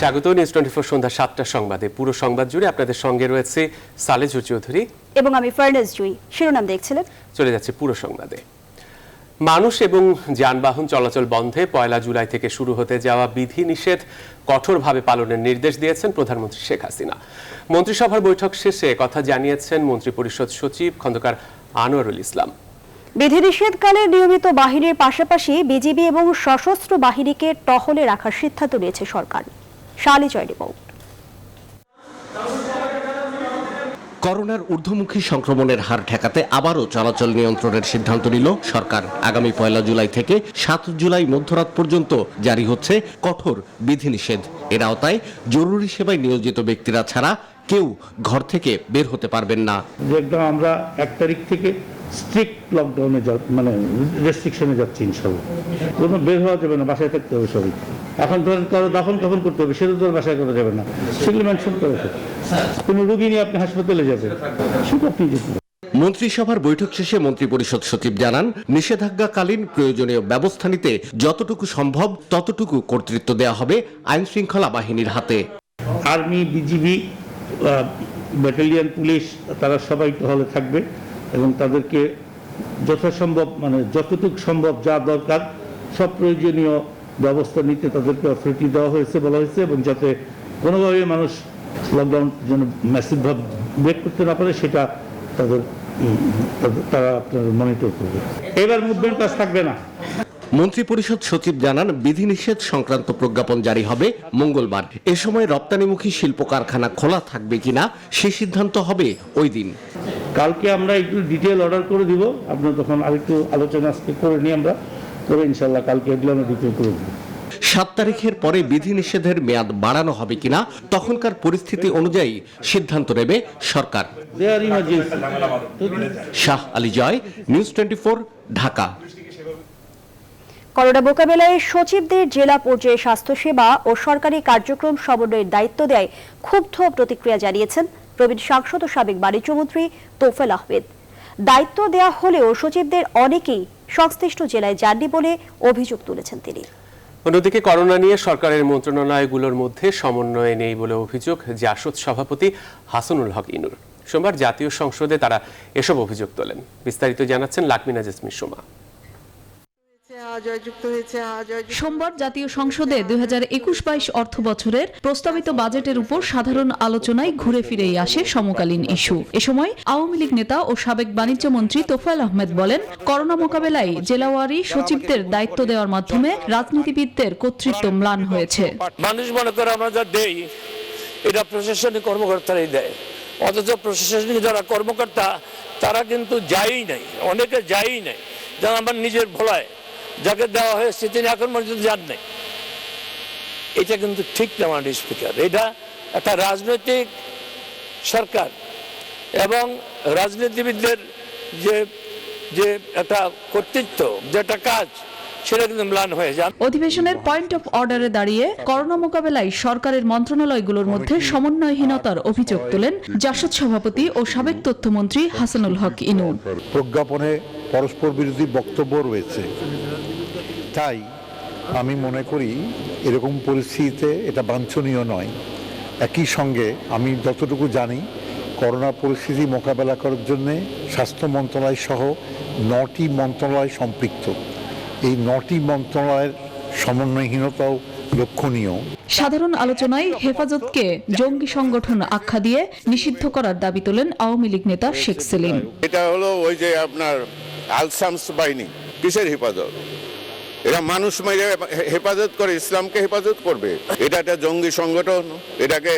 স্বাগত নিউজ 24 সন্ধ্যা 7টার সংবাদে। পুরো সংবাদ জুড়ে আপনাদের সঙ্গে রয়েছে সালেজুর চৌধুরী এবং আমি ফারনাজ জুই। শিরোনাম দেখছিলেন, চলে যাচ্ছে পুরো সংবাদে। মানুষ এবং যানবাহন চলাচল বন্ধে 1 জুলাই থেকে শুরু হতে যাওয়া বিধিনিষেধ কঠোরভাবে পালনের নির্দেশ দিয়েছেন প্রধানমন্ত্রী শেখ হাসিনা। মন্ত্রিসভার বৈঠক শেষে কথা জানিয়েছেন মন্ত্রিপরিষদ সচিব খন্দকার আনোয়ারুল ইসলাম। বিধিনিষেধকালে নিয়মিত বাহিনীর পাশাপাশি বিজিবি এবং সশস্ত্র বাহিনীকে টহলে রাখার সিদ্ধান্ত নিয়েছে সরকার। শালি জয় রিপোর্ট। করোনার ঊর্ধ্বমুখী সংক্রমণের হার ঠেকাতে আবারও চলাচল নিয়ন্ত্রণের সিদ্ধান্ত নিল সরকার। আগামী 1 জুলাই থেকে 7 জুলাই মধ্যরাত পর্যন্ত জারি হচ্ছে কঠোর বিধিনিষেধ। এর আওতায় জরুরি সেবায় নিয়োজিত ব্যক্তিরা ছাড়া কেউ ঘর থেকে বের হতে পারবেন না। একদম আমরা 1 তারিখ থেকে স্ট্রিক্ট লকডাউনে মানে রেস্ট্রিকশনে যাচ্ছি ইনশাল্লাহ। কোনো বের হওয়া যাবে না, বাসায় থাকতে হবে সবই। এখন ধরেন কারো দাফন কখন করতে হবে সেটা তো বাসায় করা যাবে না, সেগুলো মেনশন করে। কোনো রুগী নিয়ে আপনি হাসপাতালে যাবেন, সেটা আপনি যেতে পারেন। মন্ত্রিসভার বৈঠক শেষে মন্ত্রিপরিষদ সচিব জানান, নিষেধাজ্ঞাকালীন প্রয়োজনীয় ব্যবস্থা নিতে যতটুকু সম্ভব ততটুকু কর্তৃত্ব দেওয়া হবে আইন শৃঙ্খলা বাহিনীর হাতে। আর্মি, বিজিবি, ব্যাটালিয়ন, পুলিশ তারা সবাই টহলে থাকবে এবং তাদেরকে যথাসম্ভব মানে যতটুকু সম্ভব যা দরকার সব প্রয়োজনীয় ব্যবস্থা নিতে তাদেরকে অথরিটি দেওয়া হয়েছে, বলা হয়েছে, এবং যাতে কোনোভাবে মানুষ লকডাউন যেন ম্যাসিভভাবে ব্রেক করতে না পারে সেটা তারা আপনার মনিটর করবে। এবার মুভমেন্ট কাজ থাকবে না। মন্ত্রিপরিষদ সচিব জানান, বিধিনিষেধ সংক্রান্ত প্রজ্ঞাপন জারি হবে মঙ্গলবার। এ সময় রপ্তানিমুখী শিল্প কারখানা খোলা থাকবে কিনা সে সিদ্ধান্ত হবে ওই দিন। কালকে আমরা একটু ডিটেল অর্ডার করে দিব, আপনার তখন আরেকটু আলোচনা আজকে করে নিই আমরা, করে ইনশাল্লাহ কালকে এগুলো আমরা ডিটেল করে দিব। 7 তারিখের পরে বিধিনিষেধের মেয়াদ বাড়ানো হবে কিনা তখনকার পরিস্থিতি অনুযায়ী সিদ্ধান্ত নেবে সরকার। শাহ আলী জয়, নিউজ 24, ঢাকা। করোনা মোকাবেলায় সচিবদের জেলা পর্যায়ে স্বাস্থ্যসেবা ও সরকারি কার্যক্রম সমন্বয়ের দায়িত্ব দেয় ক্ষুব্ধ প্রতিক্রিয়া জানিয়েছেন প্রবীণ সাংসদ ও সাবেক বাণিজ্যমন্ত্রী তোফায়েল আহমেদ। দায়িত্ব দেওয়া হলেও সচিবদের অনেকেই সংশ্লিষ্ট জেলায় যাননি বলে অভিযোগ তুলেছেন তিনি। অন্যদিকে করোনা নিয়ে সরকারের মন্ত্রণালয়গুলোর মধ্যে সমন্বয় নেই বলে অভিযোগ জাসদ সভাপতি হাসানুল হক ইনুর। সোমবার জাতীয় সংসদে তারা এসব অভিযোগ তোলেন। বিস্তারিত জানাচ্ছেন লাকমিনা জেসমিন সোমা। সোমবার জাতীয় সংসদে 2021-22 অর্থ বছরের প্রস্তাবিত বাজেটের উপর সাধারণ আলোচনায় ঘুরে ফিরেই আসে সমকালীন ইস্যু। এ সময় আওয়ামী লীগ নেতা ও সাবেক বাণিজ্য মন্ত্রী তোফায়েল আহমেদ বলেন, করোনা মোকাবেলায় জেলাওয়ারি সচিবদের দায়িত্ব দেওয়ার মাধ্যমে রাজনীতিবিদদের কর্তৃত্ব ম্লান হয়েছে। মানুষ মনে করে আমরা যা দেই এটা প্রশাসনিক কর্মকর্তারাই দেয়, অথচ প্রশাসনিক যারা কর্মকর্তা তারা কিন্তু যায়ই নাই, অনেকে যায়ই নাই। যেমন আমার নিজের ভোলায় যাকে দেওয়া হয়েছে তিনি এখন পর্যন্ত যান নাই। এটা কিন্তু ঠিক না মাননীয় স্পিকার। এটা একটা রাজনৈতিক সরকার এবং রাজনীতিবিদদের যে একটা কর্তৃত্ব, যে একটা কাজ, সেটা কিন্তু ম্লান হয়ে যায়। অধিবেশনের পয়েন্ট অফ অর্ডারে দাঁড়িয়ে করোনা মোকাবেলায় সরকারের মন্ত্রণালয়গুলোর মধ্যে সমন্বয়হীনতার অভিযোগ তোলেন জাসদ সভাপতি ও সাবেক তথ্যমন্ত্রী হাসানুল হক ইনু। প্রজ্ঞাপনে পরস্পর বিরোধী বক্তব্য রয়েছে, তাই আমি মনে করি এরকম পরিস্থিতিতে এটা বাঞ্ছনীয় নয়। একই সঙ্গে আমি যতটুকু জানি করোনা পরিস্থিতি মোকাবেলা করার জন্য স্বাস্থ্য মন্ত্রণালয় সহ 9টি মন্ত্রণালয় সম্পৃক্ত। এই 9টি মন্ত্রণালয়ের সমন্বয়হীনতাও লক্ষণীয়। সাধারণ আলোচনায় হেফাজতকে জঙ্গি সংগঠন আখ্যা দিয়ে নিষিদ্ধ করার দাবি তোলেন আওয়ামী লীগ নেতা শেখ সেলিম। এটা হলো ওই যে আপনার আল-শামস বাহিনী, কিসের হেফাজত? এরা মানুষ মেরে হেফাজত করে, ইসলামকে হেফাজত করবে? এটা একটা জঙ্গি সংগঠন, এটাকে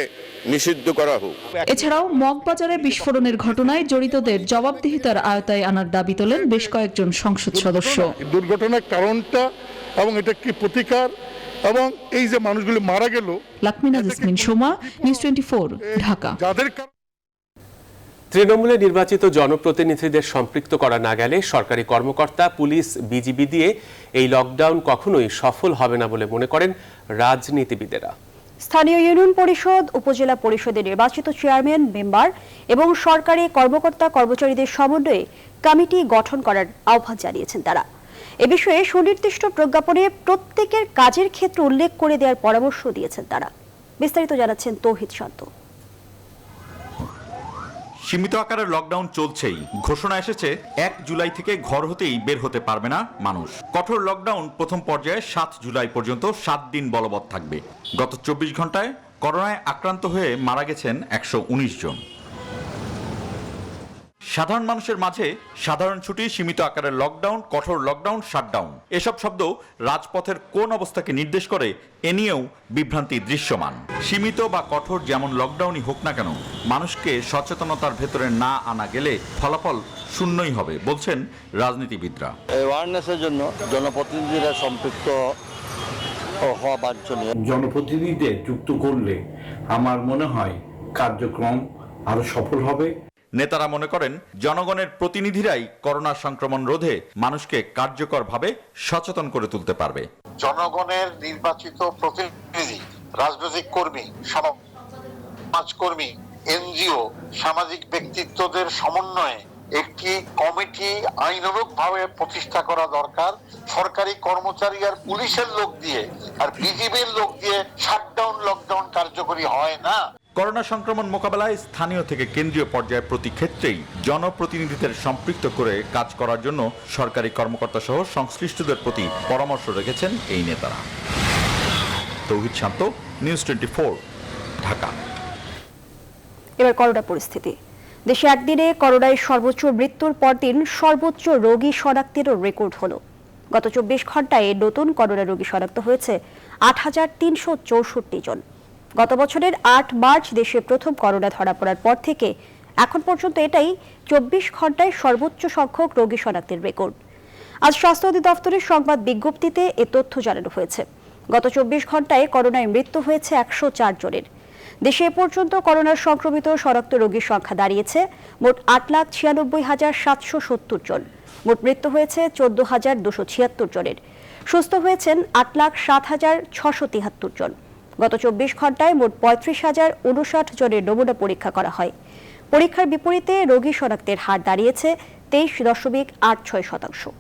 নিষিদ্ধ করা হোক। এছাড়াও মগবাজারে বিস্ফোরণের ঘটনায় জড়িতদের জবাবদিহিতার আওতায় আনার দাবি তোলেন বেশ কয়েকজন সংসদ সদস্য। দুর্ঘটনার কারণটা এবং এটা কি প্রতিকার এবং এই যে মানুষগুলো মারা গেল। লাকমিনা জেসমিন সোমা, নিউজ 24, ঢাকা। তৃণমূলে নির্বাচিত জনপ্রতিনিধিদের সম্পৃক্ত করা না গেলে সরকারি কর্মকর্তা, পুলিশ, বিজিবি দিয়ে এই লকডাউন কখনোই সফল হবে না বলে মনে করেন রাজনীতিবিদেরা। স্থানীয় ইউনিয়ন পরিষদ, উপজেলা পরিষদের নির্বাচিত চেয়ারম্যান, মেম্বার এবং সরকারি কর্মকর্তা কর্মচারীদের সমন্বয়ে কমিটি গঠন করার আহ্বান জানিয়েছেন তারা। এ বিষয়ে সুনির্দিষ্ট প্রজ্ঞাপনে প্রত্যেকের কাজের ক্ষেত্র উল্লেখ করে দেওয়ার পরামর্শ দিয়েছেন তারা। বিস্তারিত জানাচ্ছেন তৌহিদ শান্ত। সীমিত আকারের লকডাউন চলছেই। ঘোষণা এসেছে 1 জুলাই থেকে ঘর হতেই বের হতে পারবে না মানুষ। কঠোর লকডাউন প্রথম পর্যায়ে 7 জুলাই পর্যন্ত 7 দিন বলবৎ থাকবে। গত 24 ঘন্টায় করোনায় আক্রান্ত হয়ে মারা গেছেন 119 জন। সাধারণ মানুষের মাঝে সাধারণ ছুটি, সীমিত আকারের লকডাউন, কঠোর লকডাউন, শাটডাউন এসব শব্দ রাজপথের কোন অবস্থাকে নির্দেশ করে এ নিয়েও বিভ্রান্তি দৃশ্যমান। সীমিত বা কঠোর যেমন লকডাউনই হোক না কেন, মানুষকে সচেতনতার ভেতরে না আনা গেলে ফলাফল শূন্যই হবে বলছেন রাজনীতিবিদরা। অ্যাওয়ারনেসের জন্য জনপ্রতিনিধিরা সম্পৃক্ত হওয়া বাঞ্ছনীয়। জনপ্রতিনিধিদের যুক্ত করলে আমার মনে হয় কার্যক্রম আরো সফল হবে। নেতারা মনে করেন জনগণের প্রতিনিধিরাই করোনা সংক্রমণ রোধে মানুষকে কার্যকরভাবে সচেতন করে তুলতে পারবে। জনগণের নির্বাচিত প্রতিনিধি, রাজনৈতিক কর্মী, সমাজকর্মী, এনজিও, সামাজিক ব্যক্তিত্বদের সমন্বয়ে একটি কমিটি আইনানুগভাবে প্রতিষ্ঠা করা দরকার। সরকারি কর্মচারী আর পুলিশের লোক দিয়ে আর বিজিবির লোক দিয়ে শাটডাউন লকডাউন কার্যকরী হয় না। করোনা সংক্রমণ মোকাবেলায় স্থানীয় থেকে কেন্দ্রীয় পর্যায়ে প্রতি ক্ষেত্রেই জনপ্রতিনিধিদের সম্পৃক্ত করে কাজ করার জন্য সরকারি কর্মকর্তা সহ সংশ্লিষ্টদের প্রতি পরামর্শ রেখেছেন এই নেতারা। তৌহিদ শান্ত, নিউজ 24, ঢাকা। এবার করোনা পরিস্থিতি। দেশে একদিনে করোনায় সর্বোচ্চ মৃত্যুর পরদিন সর্বোচ্চ রোগী শনাক্তেরও রেকর্ড হলো। গত 24 ঘন্টায় নতুন করোনা রোগী শনাক্ত হয়েছে 8,364 জন। গত বছরের 8 মার্চ দেশে প্রথম করোনা ধরা পড়ার পর থেকে এখন পর্যন্ত এটাই 24 ঘন্টায় সর্বোচ্চ সংখ্যক রোগী শনাক্তের রেকর্ড। আজ স্বাস্থ্য অধিদপ্তরের সংবাদ বিজ্ঞপ্তিতে এ তথ্য জানানো হয়েছে। গত 24 ঘন্টায় করোনায় মৃত্যু হয়েছে 104 জনের। দেশে এ পর্যন্ত করোনার সংক্রমিত শনাক্ত রোগীর সংখ্যা দাঁড়িয়েছে মোট 8,96,770 জন। মোট মৃত্যু হয়েছে 14,276 জনের। সুস্থ হয়েছেন 8,07,673 জন। গত 24 ঘন্টায় মোট 35,059 জনের নমুনা পরীক্ষা করা হয়। পরীক্ষার বিপরীতে রোগী শনাক্তের হার দাঁড়িয়েছে 23.86%।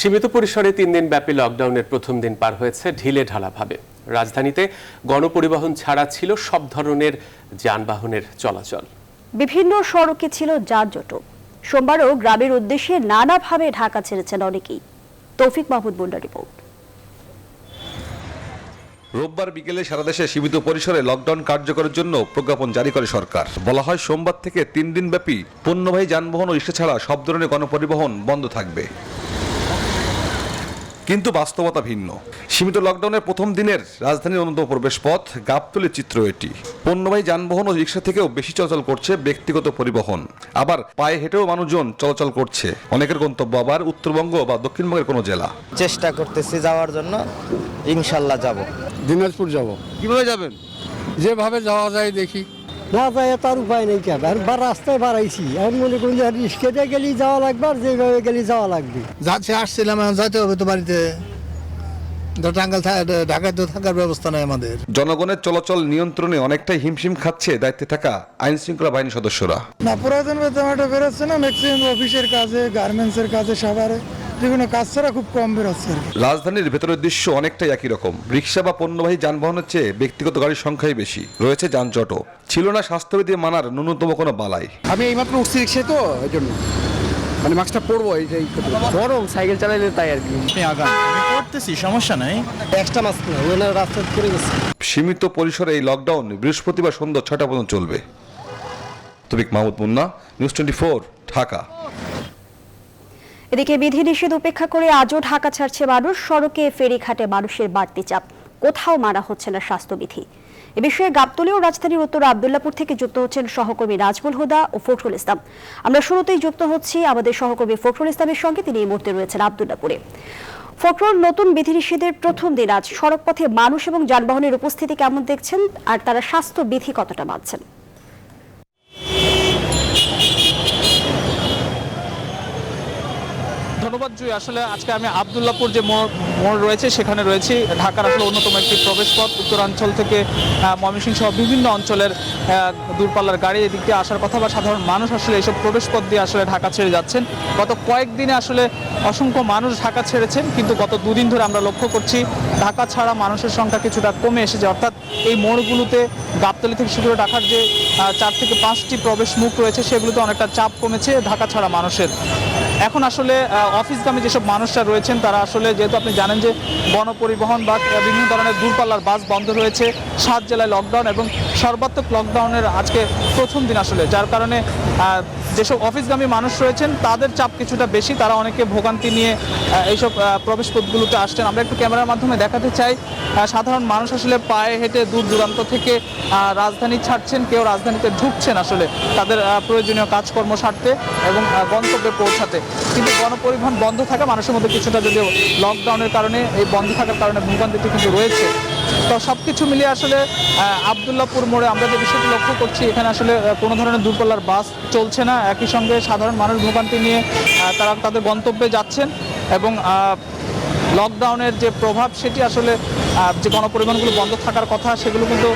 সীমিত পরিসরে 3 দিন ব্যাপী লকডাউনের প্রথম দিন পার হয়েছে ঢিলে ঢালাভাবে। রাজধানীতে গণপরিবহন ছাড়া ছিল সব ধরনের যানবাহনের চলাচল। বিভিন্ন সড়কে ছিল যানজট। সোমবারও গ্রামের উদ্দেশ্যে নানাভাবে ঢাকা ছেড়েছেন অনেকেই। তৌফিক মাহমুদ মুন্নার রিপোর্ট। রোববার বিকেলে সারা দেশে সীমিত পরিসরে লকডাউন কার্যকরের জন্য প্রজ্ঞাপন জারি করে সরকার। বলা হয় সোমবার থেকে 3 দিন ব্যাপী পণ্যবাহী যানবাহন ও রিক্সা ছাড়া সব ধরনের গণপরিবহন বন্ধ থাকবে। কিন্তু বাস্তবতা ভিন্ন। সীমিত লকডাউনের প্রথম দিনের রাজধানীর অন্যতম প্রবেশ পথ গাবতলীর চিত্র এটি। পণ্যবাহী যানবাহন ও রিক্সা থেকেও বেশি চলাচল করছে ব্যক্তিগত পরিবহন। আবার পায়ে হেঁটেও মানুষজন চলাচল করছে। অনেকের গন্তব্য আবার উত্তরবঙ্গ বা দক্ষিণবঙ্গের কোনো জেলা। চেষ্টা করতেছি যাওয়ার জন্য, ইনশাল্লাহ যাব। দিনাজপুর যাব। কিভাবে যাবেন? যেভাবে যাওয়া যায় দেখি। না যায় তার উপায় নেই। রাস্তায় বাড়াইছি, আমি মনে করি যে রিক্সাতে গেলেই যাওয়া লাগবে, আর যেভাবে গেলেই যাওয়া লাগবে। যাচ্ছে আসছিলাম, যাইতে হবে তো বাড়িতে। ঢাকায় তো থাকার ব্যবস্থা নাই আমাদের। জনগণের চলাচল নিয়ন্ত্রণে অনেকটাই হিমশিম খাচ্ছে দায়িত্বে থাকা আইন শৃঙ্খলা বাহিনীর সদস্যরা। না পুরাতন বেতনটা বেরোচ্ছে না, ম্যাক্সিমাম অফিসের কাজে, গার্মেন্টসের কাজে, সাভারে বিভিন্ন কাজ ছাড়া খুব কম বেরোচ্ছে। রাজধানীর ভেতরের দৃশ্য অনেকটাই একই রকম। রিক্সা বা পণ্যবাহী যানবাহনের চেয়ে ব্যক্তিগত গাড়ির সংখ্যাই বেশি। রয়েছে যানজটও। ছিল না স্বাস্থ্যবিধি মানার ন্যূনতম কোনো বালাই। আমি এইমাত্র উঠছি রিক্সায়, তো এই জন্য মানে মাস্কটা পরবো। এইটাই গরম, সাইকেল চালাইলে তাই আর কি। আমি করতেছি, সমস্যা নাই। এক্সট্রা মাস্ক না, ওনার রাস্তা করে গেছে। সীমিত পরিসরে এই লকডাউন বৃহস্পতিবার সন্ধ্যা 6টা পর্যন্ত চলবে। তৌফিক মাহমুদ মুন্না, নিউজ 24, ঢাকা। এদিকে বিধিনিষেধ উপেক্ষা করে আজও ঢাকা ছাড়ছে মানুষ। সড়কে ফেরিঘাটে মানুষের বাড়তি চাপ। কোথাও মানা হচ্ছে না স্বাস্থ্যবিধি। এ বিষয়ে গাবতলী ও রাজধানীর উত্তর আব্দুল্লাহপুর থেকে যুক্ত হচ্ছেন সহকর্মী নাজমুল হুদা ও ফখরুল ইসলাম। আমরা শুরুতেই যুক্ত হচ্ছি আমাদের সহকর্মী ফখরুল ইসলামের সঙ্গে। তিনি এই মুহূর্তে রয়েছেন আব্দুল্লাহপুরে। ফখরুল, নতুন বিধিনিষেধের প্রথম দিন আজ সড়কপথে মানুষ এবং যানবাহনের উপস্থিতি কেমন দেখছেন, আর তারা স্বাস্থ্যবিধি কতটা মানছেন? ধন্যবাদ ধন্যবাদ জুই। আসলে আজকে আমি আব্দুল্লাহপুর যে মোড় রয়েছে সেখানে রয়েছি। ঢাকার আসলে অন্যতম একটি প্রবেশপথ, উত্তরাঞ্চল থেকে ময়মনসিংহ সহ বিভিন্ন অঞ্চলের দূরপাল্লার গাড়ি এদিক দিয়ে আসার কথা বা সাধারণ মানুষ আসলে এইসব প্রবেশপথ দিয়ে আসলে ঢাকা ছেড়ে যাচ্ছেন। গত কয়েকদিনে আসলে অসংখ্য মানুষ ঢাকা ছেড়েছেন, কিন্তু গত দুদিন ধরে আমরা লক্ষ্য করছি ঢাকা ছাড়া মানুষের সংখ্যা কিছুটা কমে এসেছে। অর্থাৎ এই মোড়গুলোতে গাবতলী থেকে শুরু করে ঢাকার যে 4 থেকে 5টি প্রবেশ মুখ রয়েছে সেগুলোতে অনেকটা চাপ কমেছে ঢাকা ছাড়া মানুষের। এখন আসলে অফিসগামী যেসব মানুষরা রয়েছেন তারা আসলে, যেহেতু আপনি জানেন যে গণপরিবহন বা বিভিন্ন ধরনের দূরপাল্লার বাস বন্ধ রয়েছে, 7 জেলায় লকডাউন এবং সর্বাত্মক লকডাউনের আজকে প্রথম দিন আসলে, যার কারণে যেসব অফিসগামী মানুষ রয়েছেন তাদের চাপ কিছুটা বেশি। তারা অনেকে ভোগান্তি নিয়ে এইসব প্রবেশপথগুলোতে আসছেন। আমরা একটু ক্যামেরার মাধ্যমে দেখাতে চাই সাধারণ মানুষ আসলে পায়ে হেঁটে দূর দূরান্ত থেকে রাজধানী ছাড়ছেন, কেউ রাজধানীতে ঢুকছেন আসলে তাদের প্রয়োজনীয় কাজকর্ম সারতে এবং গন্তব্যে পৌঁছাতে। কিন্তু গণপরিবহন বন্ধ থাকা মানুষের মধ্যে কিছুটা, যদিও লকডাউনের কারণে এই বন্ধ থাকার কারণে ভোগান্তিটি কিন্তু রয়েছে। তো সব কিছু মিলিয়ে আসলে আব্দুল্লাহপুর মোড়ে আমরা যে বিষয়টি লক্ষ্য করছি, এখানে আসলে কোনো ধরনের দূরপাল্লার বাস চলছে না। একই সঙ্গে সাধারণ মানুষ ভোগান্তি নিয়ে তারা তাদের গন্তব্যে যাচ্ছেন এবং লকডাউনের যে প্রভাব সেটি আসলে যে গণপরিবহনগুলো বন্ধ থাকার কথা সেগুলো কিন্তু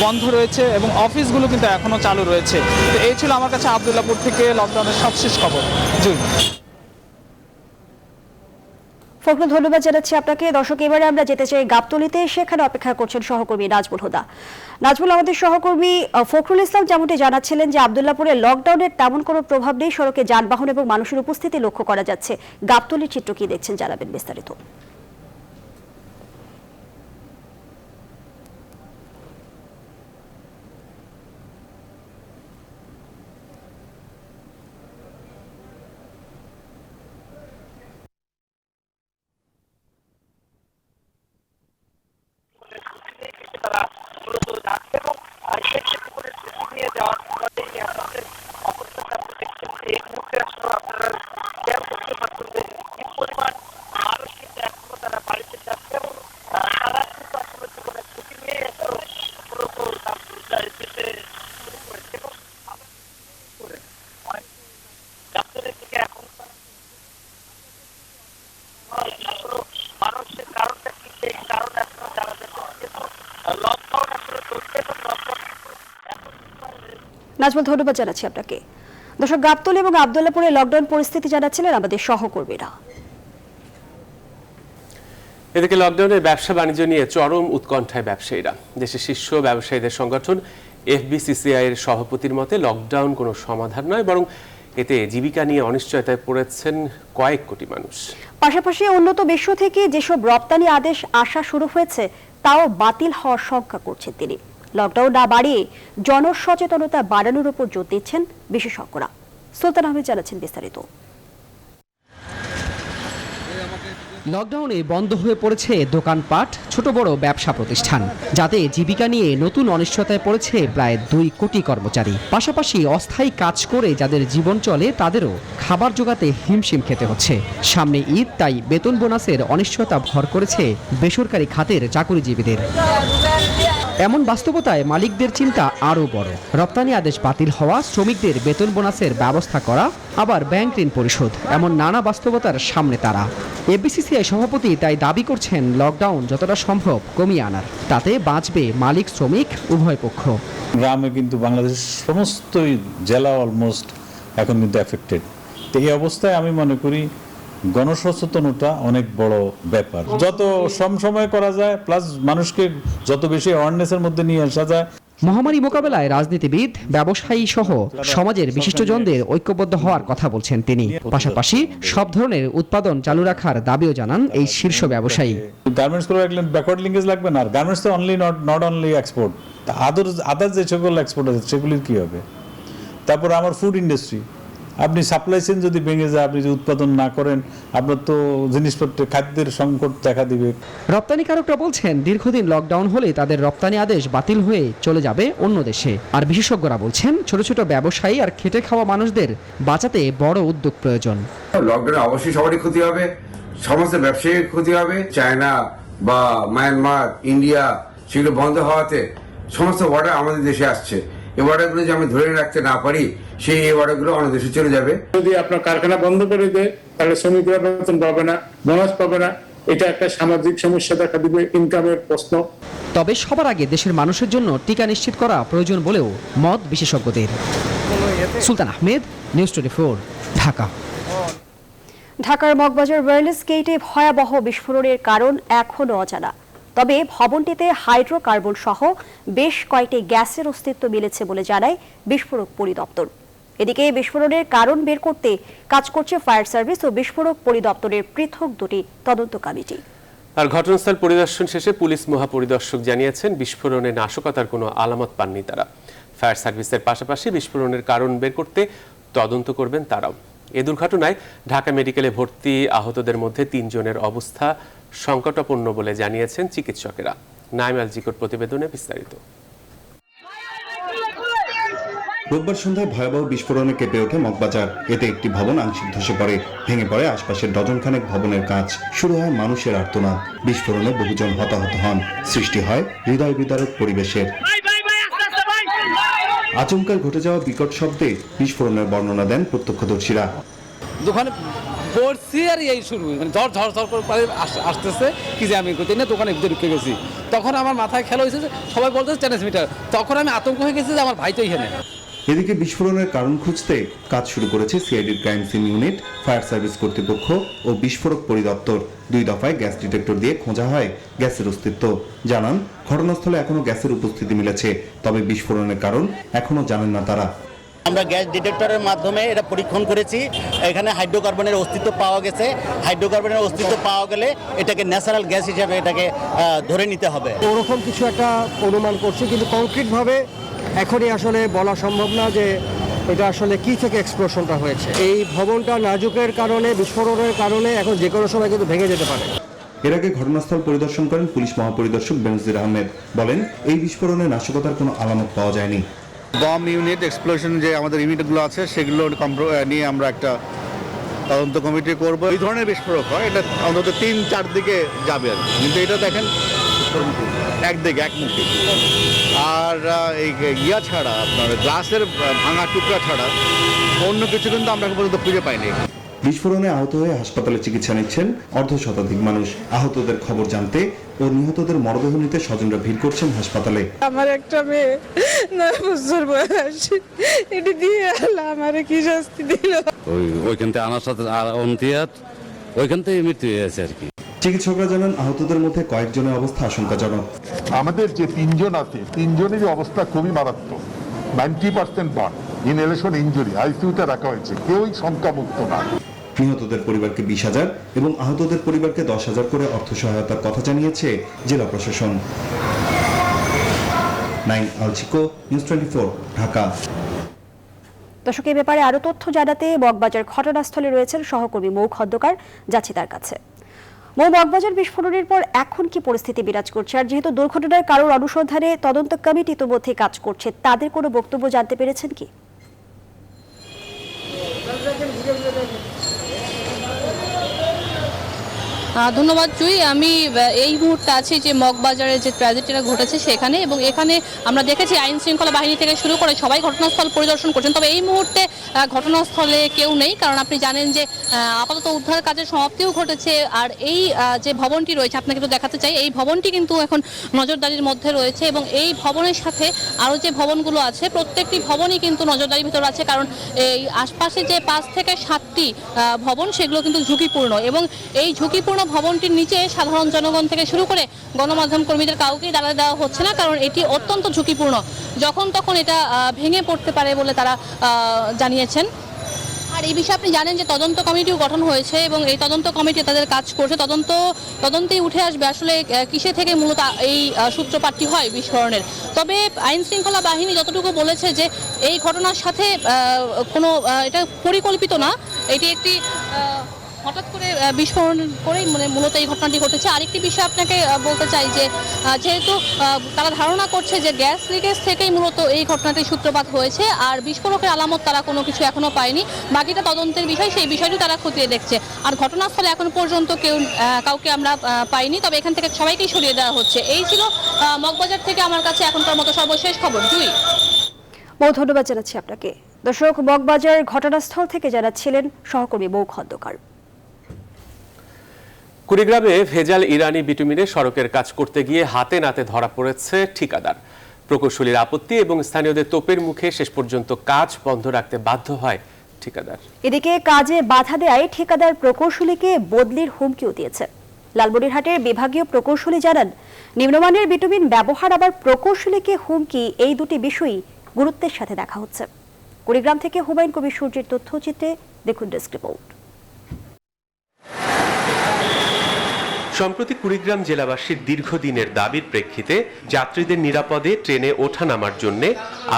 বন্ধ রয়েছে এবং অফিসগুলো কিন্তু এখনও চালু রয়েছে। তো এই ছিল আমার কাছে আব্দুল্লাহপুর থেকে লকডাউনের সবশেষ খবর। জুই। ফখরুল, ধন্যবাদ জানাচ্ছি আপনাকে। দর্শক, এবারে আমরা যেতে চাই গাবতলীতে। সেখানে অপেক্ষা করছেন সহকর্মী নাজমুল হুদা। নাজমুল, আমাদের সহকর্মী ফখরুল ইসলাম যেমনটি জানাচ্ছিলেন যে আব্দুল্লাহপুরে লকডাউনের তেমন কোনো প্রভাব নেই, সড়কে যানবাহন এবং মানুষের উপস্থিতি লক্ষ্য করা যাচ্ছে। গাবতলীর চিত্র কি দেখছেন, জানাবেন বিস্তারিত। নাজমুল, ধন্যবাদ জানাচ্ছি আপনাকে। দর্শক, গাবতলী এবং আব্দুল্লাহপুরে লকডাউন পরিস্থিতি জানাচ্ছিলেন আমাদের সহকর্মীরা। এদিকে লকডাউনের ব্যবসা বাণিজ্য নিয়ে চরম উৎকণ্ঠায় ব্যবসায়ীরা। দেশের শীর্ষ ব্যবসায়ীদের সংগঠন এফবিসিসিআই এর সভাপতির মতে লকডাউন কোনো সমাধান নয়, বরং এতে জীবিকা নিয়ে অনিশ্চয়তায় পড়েছেন কয়েক কোটি মানুষ। পাশাপাশি উন্নত বিশ্ব থেকে যেসব রপ্তানি আদেশ আসা শুরু হয়েছে তাও বাতিল হওয়ার শঙ্কা করছেন তিনি। লকডাউন না বাড়িয়ে জনসচেতনতা বাড়ানোর উপর জোর দিচ্ছেন বিশেষজ্ঞরা। সুলতান আহমেদ জানাচ্ছেন বিস্তারিত। লকডাউনে বন্ধ হয়ে পড়েছে দোকানপাট, ছোট বড় ব্যবসা প্রতিষ্ঠান, যাতে জীবিকা নিয়ে নতুন অনিশ্চয়তায় পড়েছে প্রায় 2 কোটি কর্মচারী। পাশাপাশি অস্থায়ী কাজ করে যাদের জীবন চলে তাদেরও খাবার জোগাতে হিমশিম খেতে হচ্ছে। সামনে ঈদ, তাই বেতন বোনাসের অনিশ্চয়তা ভর করেছে বেসরকারি খাতের চাকরিজীবীদের। এমন বাস্তবতায় মালিকদের চিন্তা আরও বড়। রপ্তানি আদেশ বাতিল হওয়া, শ্রমিকদের বেতন বোনাসের ব্যবস্থা করা, আবার ব্যাংক ঋণ পরিশোধ, এমন নানা বাস্তবতার সামনে তারা। এফবিসিসিআই সভাপতি তাই দাবি করছেন লকডাউন যতটা সম্ভব কমিয়ে আনার, তাতে বাঁচবে মালিক শ্রমিক উভয় পক্ষ। গ্রামে কিন্তু বাংলাদেশের সমস্ত জেলা অলমোস্ট এখন কিন্তু এফেক্টেড। তো এই অবস্থায় আমি মনে করি গণসচেতনতা অনেক বড় ব্যাপার। যত সময় করা যায়, প্লাস মানুষকে যত বেশি অ্যাওয়ারনেসের মধ্যে নিয়ে আসা যায়। মহামারী মোকাবেলায় রাজনীতিবিদ, ব্যবসায়ী সহ সমাজের বিশিষ্টজনদের ঐক্যবদ্ধ হওয়ার কথা বলছেন তিনি। পাশাপাশি সব ধরনের উৎপাদন চালু রাখার দাবিও জানান এই শীর্ষ ব্যবসায়ী। গার্মেন্টস করে রাখলেন, ব্যাকওয়ার্ড লিঙ্কেজ লাগবে না। আর গার্মেন্টস তো নট অনলি এক্সপোর্ট, আদার যে সকল এক্সপোর্ট আছে সেগুলির কি হবে? তারপর আমার ফুড ইন্ডাস্ট্রি, আপনি সাপ্লাই চেইন যদি ভেঙে যায়, আপনি যদি উৎপাদন না করেন, আপনার তো জিনিসপত্রের খাদ্যের সংকট দেখা দিবে। রপ্তানিকারকরা বলছেন দীর্ঘদিন লকডাউন হলে তাদের রপ্তানি আদেশ বাতিল হয়ে চলে যাবে অন্য দেশে। আর বিশেষজ্ঞরা বলছেন ছোট ছোট ব্যবসায়ী আর খেটে খাওয়া মানুষদের বাঁচাতে বড় উদ্যোগ প্রয়োজন। লকডাউনে অবশ্যই সবারই ক্ষতি হবে, সমস্ত ব্যবসায়ীর ক্ষতি হবে। চায়না বা মায়ানমার, ইন্ডিয়া সেগুলো বন্ধ হওয়াতে সমস্ত অর্ডার আমাদের দেশে আসছে। এই ওয়ার্ডারগুলো যে আমি ধরে রাখতে না পারি, সেই এই ওয়ার্ডারগুলো অন্য দেশে চলে যাবে। যদি আপনার কারখানা বন্ধ করে দেয় তাহলে শ্রমিকরা বেতন পাবে না, বোনাস পাবে না, এটা একটা সামাজিক সমস্যা দেখা দিবে, ইনকামের প্রশ্ন। তবে সবার আগে দেশের মানুষের জন্য টিকা নিশ্চিত করা প্রয়োজন বলেও মত বিশেষজ্ঞদের। সুলতান আহমেদ, নিউজ 24, ঢাকা। ঢাকার মগবাজার ওয়্যারলেস গেটে ভয়াবহ বিস্ফোরণের কারণ এখনও অজানা। তবে ভবনটিতে হাইড্রোকার্বন সহ বেশ কয়েকটি গ্যাসের অস্তিত্ব মিলেছে বলে জানায় বিস্ফোরক পরিদপ্তর। এদিকে বিস্ফোরণের কারণ বের করতে কাজ করছে ফায়ার সার্ভিস ও বিস্ফোরক পরিদপ্তরের পৃথক দুটি তদন্ত কমিটি। আর ঘটনাস্থল পরিদর্শন শেষে পুলিশ মহাপরিদর্শক জানিয়েছেন বিস্ফোরণে নাশকতার কোনো আলামত পাননি তারা। ফায়ার সার্ভিসের পাশাপাশি বিস্ফোরণের কারণ বের করতে তদন্ত করবেন তারাও। এ দুর্ঘটনায় ঢাকা মেডিকেলে ভর্তি আহতদের মধ্যে 3 জনের অবস্থা সংকটাপন্ন বলে জানিয়েছেন চিকিৎসকেরা। নাইম আল জিকর প্রতিবেদনে বিস্তারিত। রোববার সন্ধ্যায় ভয়াবহ বিস্ফোরণে কেঁপে ওঠে মগবাজার। এতে একটি ভবন আংশিক ধসে পড়ে, ভেঙে পড়ে আশপাশের ডজনখানেক ভবনের কাঁচ। শুরু হয় মানুষের আর্তনাদ। বিস্ফোরণে বহুজন হতাহত হন। সৃষ্টি হয় হৃদয় বিদারক পরিবেশের। আচমকা ঘটে যাওয়া বিকট শব্দে বিস্ফোরণের বর্ণনা দেন প্রত্যক্ষদর্শীরা। দোকানে পড়ছি আর এই শুরু মানে ঝড় ঝড় ঝড় করে আসতেছে কি যে আমি করতে না দোকানে ভিতরে ঢুকে গেছি। তখন আমার মাথায় খেলা হয়েছে যে সবাই বলতেছে ট্রান্সমিটার। তখন আমি আতঙ্ক হয়ে গেছি যে আমার ভাই তো এখানে। এদিকে বিস্ফোরণের কারণ খুঁজতে কাজ শুরু করেছে সিআইডির crime scene unit, fire service কর্তৃপক্ষ ও বিস্ফোরক পরিদপ্তর। 2 দফায় গ্যাস ডিটেক্টর দিয়ে খোঁজা হয় গ্যাসের অস্তিত্ব। জানান ঘটনাস্থলে এখনো গ্যাসের উপস্থিতি মিলেছে, তবে বিস্ফোরণের কারণ এখনো জানেন না তারা। আমরা গ্যাস ডিটেক্টরের মাধ্যমে এটা পরীক্ষণ করেছি। এখানে হাইড্রোকার্বনের অস্তিত্ব পাওয়া গেছে। হাইড্রোকার্বনের অস্তিত্ব পাওয়া গেলে এটাকে ন্যাচারাল গ্যাস হিসেবে এটাকে ধরে নিতে হবে। ওরকম কিছু একটা অনুমান করছি, কিন্তু কংক্রিটভাবে এখনই আসলে বলা সম্ভব না যে এটা আসলে কি থেকে এক্সপ্লোশনটা হয়েছে। এই ভবনটা নাজুকের কারণে, বিস্ফোরণের কারণে এখন যে কোনো সময় কিন্তু ভেঙে যেতে পারে। এর আগে ঘটনাস্থল পরিদর্শন করেন পুলিশ মহাপরিদর্শক বেনজির আহমেদ। বলেন, এই বিস্ফোরণে নাশকতার কোনো আলামত পাওয়া যায়নি। বম ইউনিট, এক্সপ্লোশন যে আমাদের ইউনিটগুলো আছে সেগুলো নিয়ে আমরা একটা তদন্ত কমিটি করব। এই ধরনের বিস্ফোরক হয় এটা অন্তত 3-4 দিকে যাবে আর কি, কিন্তু এটা দেখেন একদিকে একমুখী। আর এই ইয়া ছাড়া আপনার গ্লাসের ভাঙা টুকরা ছাড়া অন্য কিছু কিন্তু আমরা এখন পর্যন্ত খুঁজে পাইনি। বিস্ফোরণে আহত হয়ে হাসপাতালে চিকিৎসা নিচ্ছেন অর্ধশতাধিক মানুষ। আহতদের খবর জানতে ও নিহতদের মরদেহ নিতে স্বজনরা ভিড় করছেন হাসপাতালে। আমার একটা মেয়ে 9 বছর বয়স, এটা দিয়ে আল্লাহ আমারে কি শাস্তি দিল। ওইখান থেকে আনার সাথে অন্তিয়াত ওইখান থেকে মৃত্যু হয়েছে আর কি। চিকিৎসকরা জানান আহতদের মধ্যে কয়েকজনের অবস্থা আশঙ্কাজনক। আমাদের যে 3 জন আছে 3 জনেরই অবস্থা খুবই মারাত্মক। 90% বার্ন, ইনহেলেশন ইনজুরি, আইসিইউতে রাখা হয়েছে, কেউই সংখ্যামুক্ত না। নিহতদের পরিবারকে 20,000 এবং আহতদের পরিবারকে 10,000 করে অর্থ সহায়তার কথা জানিয়েছে জেলা প্রশাসন। নাইম আল জিকো, নিউজ 24, ঢাকা। দর্শক, এই ব্যাপারে আরো তথ্য জানাতে মগবাজার ঘটনাস্থলে রয়েছেন সহকর্মী মৌ খন্দকার। যাচ্ছি তার কাছে। মৌ, মগবাজার বিস্ফোরণের পর এখন কি পরিস্থিতি বিরাজ করছে? আর যেহেতু দুর্ঘটনার কারণ অনুসন্ধানে তদন্ত কমিটি ইতিমধ্যে কাজ করছে, তাদের কোনো বক্তব্য জানতে পেরেছেন কি? ধন্যবাদ জুই। আমি এই মুহূর্তে আছি যে মগবাজারে যে ট্র্যাজেডিটা ঘটেছে সেখানে, এবং এখানে আমরা দেখেছি আইন শৃঙ্খলা বাহিনী থেকে শুরু করে সবাই ঘটনাস্থল পরিদর্শন করছেন। তবে এই মুহূর্তে ঘটনাস্থলে কেউ নেই, কারণ আপনি জানেন যে আপাতত উদ্ধার কাজের সমাপ্তিও ঘটেছে। আর এই যে ভবনটি রয়েছে, আপনাকে একটু দেখাতে চাই, এই ভবনটি কিন্তু এখন নজরদারির মধ্যে রয়েছে, এবং এই ভবনের সাথে আরও যে ভবনগুলো আছে প্রত্যেকটি ভবনই কিন্তু নজরদারির ভিতর আছে, কারণ এই আশপাশে যে 5 থেকে 7টি ভবন সেগুলো কিন্তু ঝুঁকিপূর্ণ, এবং এই ঝুঁকিপূর্ণ ভবনটির নিচে সাধারণ জনগণ থেকে শুরু করে গণমাধ্যম কর্মীদের কাউকেই দাঁড়াতে দেওয়া হচ্ছে না, কারণ এটি অত্যন্ত ঝুঁকিপূর্ণ। যখন তখন এটা ভেঙে পড়তে পারে বলে তারা জানিয়েছেন। আর এই বিষয়ে আপনি জানেন যে তদন্ত কমিটিও গঠন হয়েছে, এবং এই তদন্ত কমিটি তাদের কাজ করছে। তদন্তেই উঠে আসবে আসলে কিসে থেকে মূলত এই সূত্রপাতটি হয় বিস্ফোরণের। তবে আইন শৃঙ্খলা বাহিনী যতটুকু বলেছে যে এই ঘটনার সাথে কোনো এটা পরিকল্পিত না, এটি একটি হঠাৎ করে বিস্ফোরণ করেই মূলত এই ঘটনাটি ঘটেছে। আরেকটি বিষয় আপনাকে বলতে চাই যে যেহেতু তারা ধারণা করছে যে গ্যাস লিকেজ থেকেই মূলত এই ঘটনাটির সূত্রপাত হয়েছে, আর বিস্ফোরকের আলামত তারা কোনো কিছু এখনো পায়নি। বাকিটা তদন্তের বিষয়, সেই বিষয়টি তারা খতিয়ে দেখছে। আর ঘটনাস্থলে এখন পর্যন্ত কাউকে আমরা পাইনি, তবে এখান থেকে সবাইকেই সরিয়ে দেওয়া হচ্ছে। এই ছিল মগবাজার থেকে আমার কাছে এখনকার মতো সর্বশেষ খবর। জুই। বহু ধন্যবাদ জানাচ্ছি আপনাকে। দর্শক, মগবাজার ঘটনাস্থল থেকে জানাচ্ছিলেন সহকর্মী মৌ খন্দকার। কুড়িগ্রামে ভেজাল ইরানি বিটুমিনে সড়কের কাজ করতে গিয়ে হাতে নাতে ধরা পড়েছে ঠিকাদার। প্রকৌশলীর আপত্তি এবং স্থানীয়দের তোপের মুখে শেষ পর্যন্ত কাজ বন্ধ রাখতে বাধ্য হয় ঠিকাদার। এদিকে কাজে বাধা দেয় ঠিকাদার প্রকৌশলীকে বদলির হুমকিও দিয়েছে। লালমনিরহাটের বিভাগীয় প্রকৌশলী জানান, নিম্নমানের বিটুমিন ব্যবহার আবার প্রকৌশলীকে হুমকি, এই দুটি বিষয়ই গুরুত্বের সাথে দেখা হচ্ছে। কুড়িগ্রাম থেকে হুমায়ুন কবির সূর্যের তথ্যচিত্রে দেখুন ডেস্ক রিপোর্ট। সম্প্রতি কুড়িগ্রাম জেলাবাসীর দীর্ঘদিনের দাবির প্রেক্ষিতে যাত্রীদের নিরাপদে ট্রেনে ওঠানামার জন্য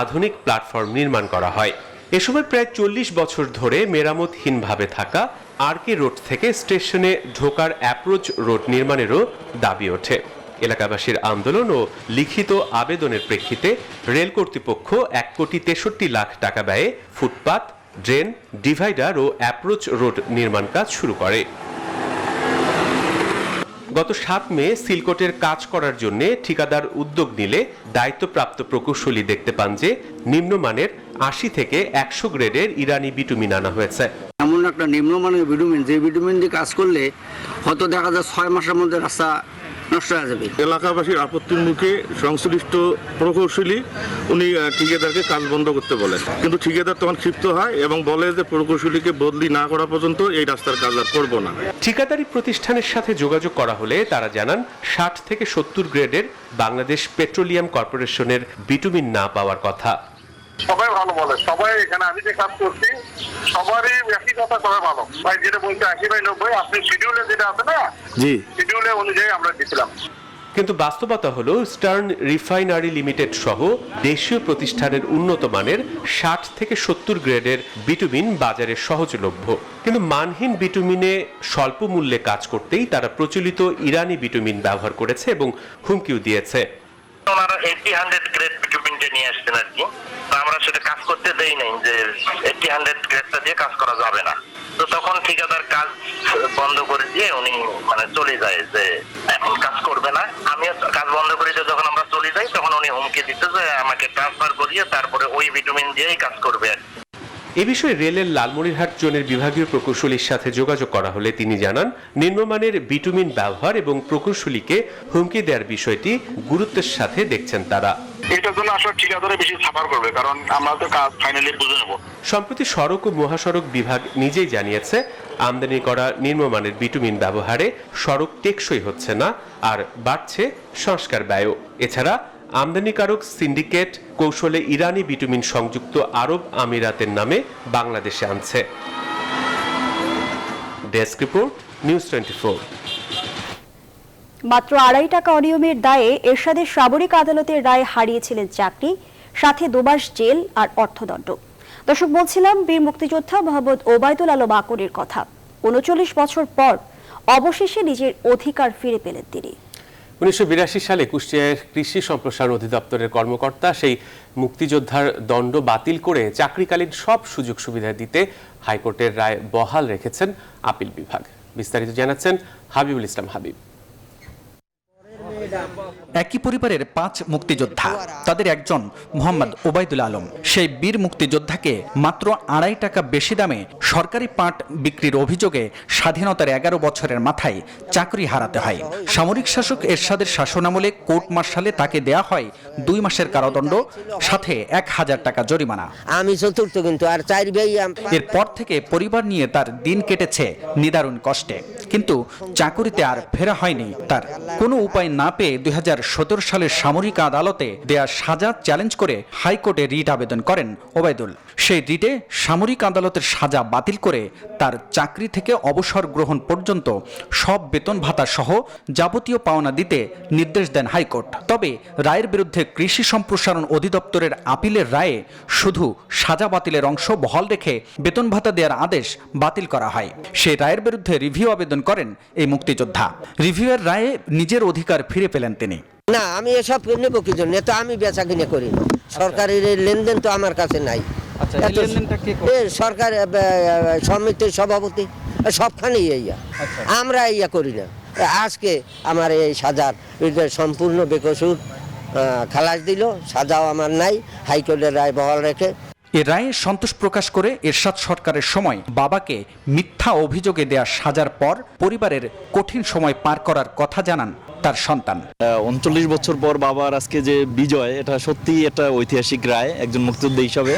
আধুনিক প্ল্যাটফর্ম নির্মাণ করা হয়। এ সময় প্রায় 40 বছর ধরে মেরামতহীনভাবে থাকা আরকে রোড থেকে স্টেশনে ঢোকার অ্যাপ্রোচ রোড নির্মাণেরও দাবি ওঠে। এলাকাবাসীর আন্দোলন ও লিখিত আবেদনের প্রেক্ষিতে রেল কর্তৃপক্ষ 1,63,00,000 টাকা ব্যয়ে ফুটপাত, ড্রেন, ডিভাইডার ও অ্যাপ্রোচ রোড নির্মাণ কাজ শুরু করে। গত 7 মে সিলকোটের কাজ করার জন্য ঠিকাদার উদ্যোগ নিলে দায়িত্বপ্রাপ্ত প্রকৌশলী দেখতে পান যে নিম্নমানের 80 থেকে 100 গ্রেডের ইরানি বিটুমিন আনা হয়েছে। এমন একটা নিম্নমানের বিটুমিন, যে বিটুমিন দিয়ে কাজ করলে হয়তো দেখা যায় 6 মাসের মধ্যে রাস্তা নষ্ট হয়ে যাবে। এলাকাবাসীর আপত্তির মুখে সংশ্লিষ্ট প্রকৌশলী উনি ঠিকাদারকে কাজ বন্ধ করতে বলেন, কিন্তু ঠিকাদার তখন ক্ষিপ্ত হয় এবং বলে যে প্রকৌশলীকে বদলি না করা পর্যন্ত এই রাস্তার কাজ আর করবো না। ঠিকাদারি প্রতিষ্ঠানের সাথে যোগাযোগ করা হলে তারা জানান 60 থেকে 70 গ্রেডের বাংলাদেশ পেট্রোলিয়াম কর্পোরেশনের বিটুমিন না পাওয়ার কথা। সবাই ভালো বলে, সবাই এখানে আমি যে কাজ করছি সবারই একই কথা, সবাই ভালো। ভাই যেটা বলছে 80/90, আপনি শিডিউলে যেটা আছে না, জি শিডিউলে অনুযায়ী আমরা দিয়েছিলাম। কিন্তু বাস্তবতা হলো স্টার্ন রিফাইনারি লিমিটেড সহ দেশীয় প্রতিষ্ঠানের উন্নত মানের 60 থেকে 70 গ্রেডের বিটুমিন বাজারে সহজলভ্য, কিন্তু মানহীন বিটুমিনে স্বল্প মূল্যে কাজ করতেই তারা প্রচলিত ইরানি বিটুমিন ব্যবহার করেছে এবং হুমকিও দিয়েছে। ওনারা 80-100 গ্রেড বিটুমিনটা নিয়ে আসছেন আর কি, আমরা সেটা কাজ করতে দেই নাই যে 80-100 গ্রেডটা দিয়ে কাজ করা যাবে না। তো তখন ঠিকাদার কাজ বন্ধ করে দিয়ে উনি চলে যায় যে এখন কাজ করবে না। আমি কাজ বন্ধ করে দিয়ে যখন আমরা চলে যাই তখন উনি হুমকি দিতে যে আমাকে ট্রান্সফার করিয়ে তারপরে ওই বিটুমিন দিয়েই কাজ করবে। এ বিষয়ে রেলের লালমনিরহাট জোনের বিভাগীয় প্রকৌশলীর সাথে যোগাযোগ করা হলে তিনি জানান, নিম্নমানের বিটুমিন ব্যবহার এবং প্রকৌশলীকে হুমকি দেওয়ার বিষয়টি গুরুত্বের সাথে দেখছেন তারা। এটার জন্য আসলে ঠিকাদারে বেশি সাফার করবে, কারণ আমরা তো কাজ ফাইনালি বুঝে নেব। সম্প্রতি সড়ক ও মহাসড়ক বিভাগ নিজেই জানিয়েছে, আমদানি করা নিম্নমানের বিটুমিন ব্যবহারে সড়ক টেকসই হচ্ছে না আর বাড়ছে সংস্কার ব্যয়। এছাড়া আমদানিকারক সিন্ডিকেট কৌশলে ইরানি বিটুমিন সংযুক্ত আরব আমিরাতের নামে বাংলাদেশে আনছে। Desk report, news 24। মাত্র 2.5 টাকা অনিয়মের দায়ে এরশাদের সামরিক আদালতের রায়ে হারিয়েছিলেন চাকরি, সাথে 2 মাস জেল আর অর্থদণ্ড। দর্শক, বলছিলাম বীর মুক্তিযোদ্ধা মোহাম্মদ ওবায়দুল আলম আকনের কথা। 39 বছর পর অবশেষে নিজের অধিকার ফিরে পেলেন তিনি। 1982 সালে কুষ্টিয়ার কৃষি সম্প্রসারণ অধিদপ্তরের কর্মকর্তা সেই মুক্তিযোদ্ধার দণ্ড বাতিল করে চাকরিকালীন সব সুযোগ সুবিধা দিতে হাইকোর্টের রায় বহাল রেখেছেন আপিল বিভাগ। বিস্তারিত জানাচ্ছেন হাবিবুল ইসলাম হাবিব। একই পরিবারের 5 মুক্তিযোদ্ধা, তাদের একজন মোহাম্মদ ওবায়দুল আলম। সেই বীর মুক্তিযোদ্ধাকে মাত্র 2.5 টাকা বেশি দামে সরকারি পাট বিক্রির অভিযোগে স্বাধীনতার 11 বছরের মাথায় চাকরি হারাতে হয়। সামরিক শাসক এরশাদের শাসনামলে কোর্ট মার্শালে তাকে দেয়া হয় 2 মাসের কারাদণ্ড, সাথে 1000 টাকা জরিমানা। আমি চতুর্থ, কিন্তু আর 4 ভাই। এরপর থেকে পরিবার নিয়ে তার দিন কেটেছে নিদারুণ কষ্টে, কিন্তু চাকুরিতে আর ফেরা হয়নি তার। কোনো উপায় না পেয়ে 2017 সালের সামরিক আদালতে দেয়া সাজা চ্যালেঞ্জ করে হাইকোর্টে রিট আবেদন করেন ওবায়দুল। সেই রিটে সামরিক আদালতের সাজা বাতিল করে তার চাকরি থেকে অবসর গ্রহণ পর্যন্ত সব বেতন ভাতা সহ যাবতীয় পাওনা দিতে নির্দেশ দেন হাইকোর্ট। তবে রায়ের বিরুদ্ধে কৃষি সম্প্রসারণ অধিদপ্তরের আপিলের রায়ে শুধু সাজা বাতিলের অংশ বহাল রেখে বেতন ভাতা দেওয়ার আদেশ বাতিল করা হয়। সেই রায়ের বিরুদ্ধে রিভিউ আবেদন করেন এই মুক্তিযোদ্ধা। রিভিউয়ের রায়ে নিজের অধিকার ফিরে পেলেন তিনি। না, আমি এসব নেব কি জন্য? তো আমি বেচা কিনে করি না, সরকারের লেনদেন তো আমার কাছে নাই। সরকার সমিতির সভাপতি সবখানে আমরা ইয়া করি না। আজকে আমার এই সাজার সম্পূর্ণ বেকসুর, খালাস দিল, সাজাও আমার নাই, হাইকোর্টের রায় বহাল রেখে। এ রায়ে সন্তোষ প্রকাশ করে এরশাদ সরকারের সময় বাবাকে মিথ্যা অভিযোগে দেয়া সাজার পর পরিবারের কঠিন সময় পার করার কথা জানান তার সন্তান। 39 বছর পর বাবার আজকে যে বিজয়, এটা সত্যিই একটা ঐতিহাসিক রায় একজন মুক্তিযোদ্ধা হিসাবে।